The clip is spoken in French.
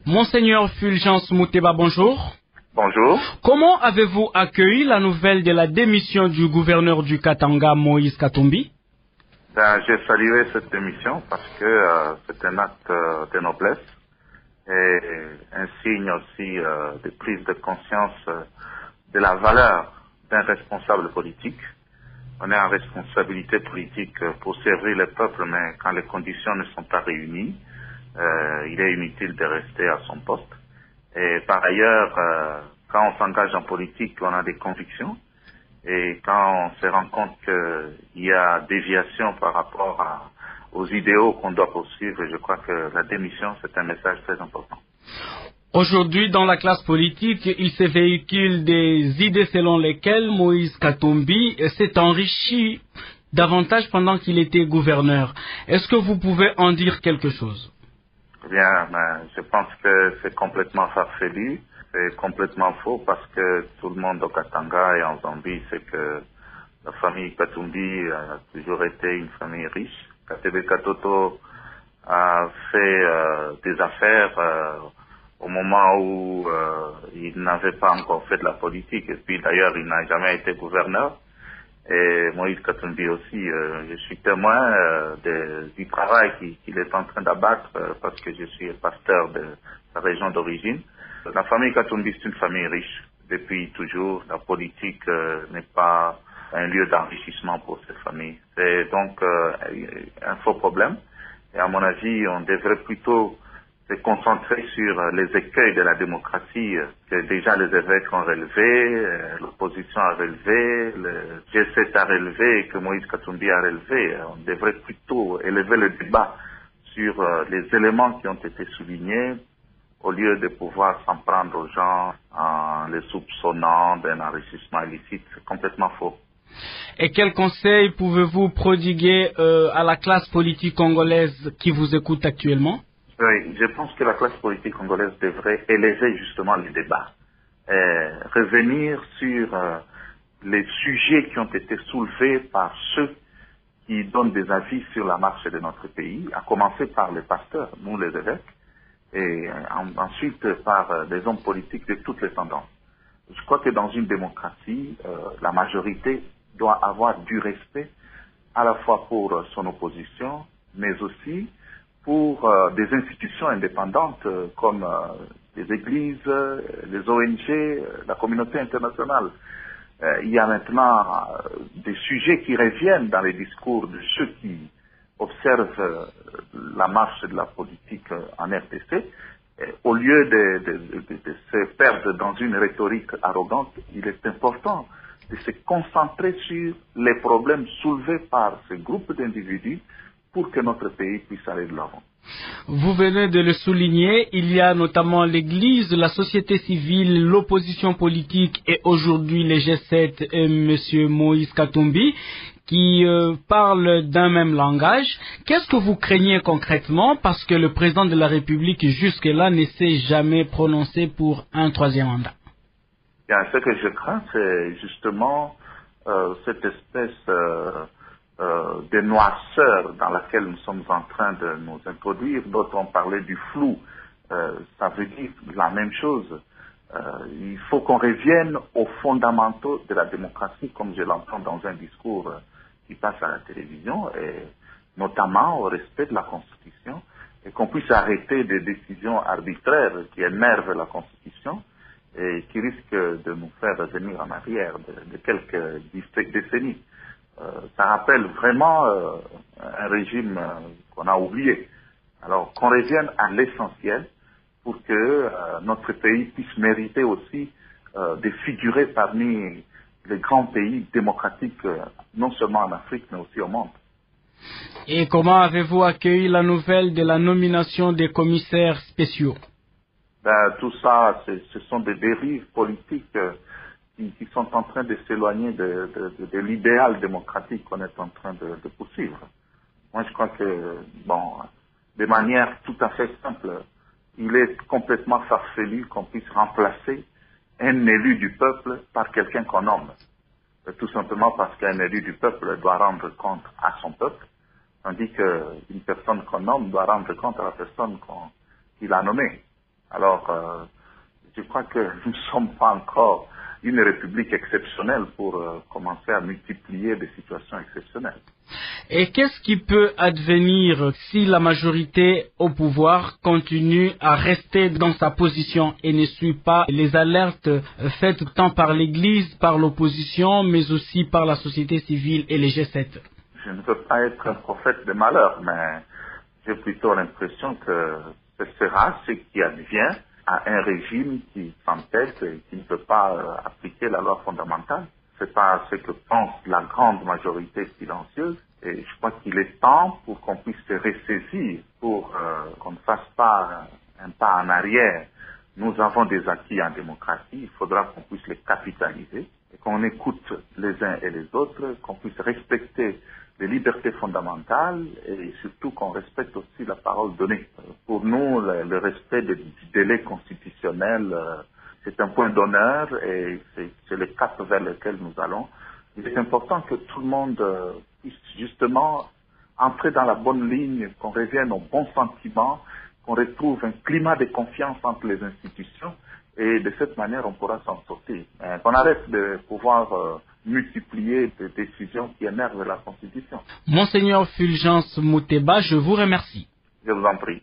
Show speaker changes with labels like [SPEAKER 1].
[SPEAKER 1] Monseigneur Fulgence Mouteba, bonjour.
[SPEAKER 2] Bonjour.
[SPEAKER 1] Comment avez-vous accueilli la nouvelle de la démission du gouverneur du Katanga, Moïse Katumbi?
[SPEAKER 2] J'ai salué cette démission parce que c'est un acte de noblesse et un signe aussi de prise de conscience de la valeur d'un responsable politique. On est en responsabilité politique pour servir le peuple, mais quand les conditions ne sont pas réunies, il est inutile de rester à son poste. Et par ailleurs, quand on s'engage en politique, on a des convictions. Et quand on se rend compte qu'il y a déviation par rapport aux idéaux qu'on doit poursuivre, je crois que la démission, c'est un message très important.
[SPEAKER 1] Aujourd'hui, dans la classe politique, il se véhicule des idées selon lesquelles Moïse Katumbi s'est enrichi davantage pendant qu'il était gouverneur. Est-ce que vous pouvez en dire quelque chose?
[SPEAKER 2] Bien, je pense que c'est complètement farfelu. C'est complètement faux parce que tout le monde au Katanga et en Zambie sait que la famille Katumbi a toujours été une famille riche. Katebe Katoto a fait des affaires au moment où il n'avait pas encore fait de la politique. Et puis d'ailleurs, il n'a jamais été gouverneur. Et Moïse Katumbi aussi, je suis témoin du travail qu'il est en train d'abattre parce que je suis pasteur de sa région d'origine. La famille Katumbi, c'est une famille riche. Depuis toujours, la politique n'est pas un lieu d'enrichissement pour cette famille. C'est donc un faux problème. Et à mon avis, on devrait plutôt se concentrer sur les écueils de la démocratie que déjà les évêques ont relevés, l'opposition a relevé, le G7 a relevé et que Moïse Katumbi a relevé. On devrait plutôt élever le débat sur les éléments qui ont été soulignés au lieu de pouvoir s'en prendre aux gens en les soupçonnant d'un enrichissement illicite. C'est complètement faux.
[SPEAKER 1] Et quels conseils pouvez-vous prodiguer à la classe politique congolaise qui vous écoute actuellement?
[SPEAKER 2] Oui, je pense que la classe politique congolaise devrait élever justement les débats, revenir sur les sujets qui ont été soulevés par ceux qui donnent des avis sur la marche de notre pays, à commencer par les pasteurs, nous les évêques, et ensuite par des hommes politiques de toutes les tendances. Je crois que dans une démocratie, la majorité doit avoir du respect à la fois pour son opposition, mais aussi pour des institutions indépendantes comme les églises, les ONG, la communauté internationale. Il y a maintenant des sujets qui reviennent dans les discours de ceux qui observent la marche de la politique en RDC. Au lieu de se perdre dans une rhétorique arrogante, il est important de se concentrer sur les problèmes soulevés par ce groupe d'individus pour que notre pays puisse aller de l'avant.
[SPEAKER 1] Vous venez de le souligner, il y a notamment l'Église, la société civile, l'opposition politique et aujourd'hui les G7 et M. Moïse Katumbi qui parlent d'un même langage. Qu'est-ce que vous craignez concrètement parce que le président de la République jusque-là ne s'est jamais prononcé pour un troisième mandat?
[SPEAKER 2] Bien, ce que je crains, c'est justement cette espèce de noirceur dans laquelle nous sommes en train de nous introduire. D'autres ont parlé du flou. Ça veut dire la même chose. Il faut qu'on revienne aux fondamentaux de la démocratie, comme je l'entends dans un discours qui passe à la télévision, et notamment au respect de la Constitution, et qu'on puisse arrêter des décisions arbitraires qui énervent la Constitution et qui risquent de nous faire revenir en arrière de quelques décennies. Ça rappelle vraiment un régime qu'on a oublié. Alors qu'on revienne à l'essentiel pour que notre pays puisse mériter aussi de figurer parmi les grands pays démocratiques, non seulement en Afrique, mais aussi au monde.
[SPEAKER 1] Et comment avez-vous accueilli la nouvelle de la nomination des commissaires spéciaux?
[SPEAKER 2] Tout ça, ce sont des dérives politiques qui sont en train de s'éloigner de l'idéal démocratique qu'on est en train de poursuivre. Moi, je crois que, de manière tout à fait simple, il est complètement farfelu qu'on puisse remplacer un élu du peuple par quelqu'un qu'on nomme. Tout simplement parce qu'un élu du peuple doit rendre compte à son peuple, tandis qu'une personne qu'on nomme doit rendre compte à la personne qu'il a nommée. Alors, je crois que nous ne sommes pas encore une république exceptionnelle pour commencer à multiplier des situations exceptionnelles.
[SPEAKER 1] Et qu'est-ce qui peut advenir si la majorité au pouvoir continue à rester dans sa position et ne suit pas les alertes faites tant par l'Église, par l'opposition, mais aussi par la société civile et les G7?
[SPEAKER 2] Je ne veux pas être un prophète de malheur, mais j'ai plutôt l'impression que ce sera ce qui advient à un régime qui s'entête et qui ne peut pas appliquer la loi fondamentale. C'est pas ce que pense la grande majorité silencieuse. Et je crois qu'il est temps pour qu'on puisse se ressaisir, pour qu'on ne fasse pas un pas en arrière. Nous avons des acquis en démocratie, il faudra qu'on puisse les capitaliser, et qu'on écoute les uns et les autres, qu'on puisse respecter les libertés fondamentales et surtout qu'on respecte aussi la parole donnée. Pour nous, le respect du délai constitutionnel, c'est un point d'honneur et c'est le cap vers lequel nous allons. Il est important que tout le monde puisse justement entrer dans la bonne ligne, qu'on revienne aux bons sentiments, qu'on retrouve un climat de confiance entre les institutions et de cette manière on pourra s'en sortir. Qu'on arrête de pouvoir multiplier des décisions qui énervent la Constitution.
[SPEAKER 1] Monseigneur Fulgence Mouteba, je vous remercie.
[SPEAKER 2] Je vous en prie.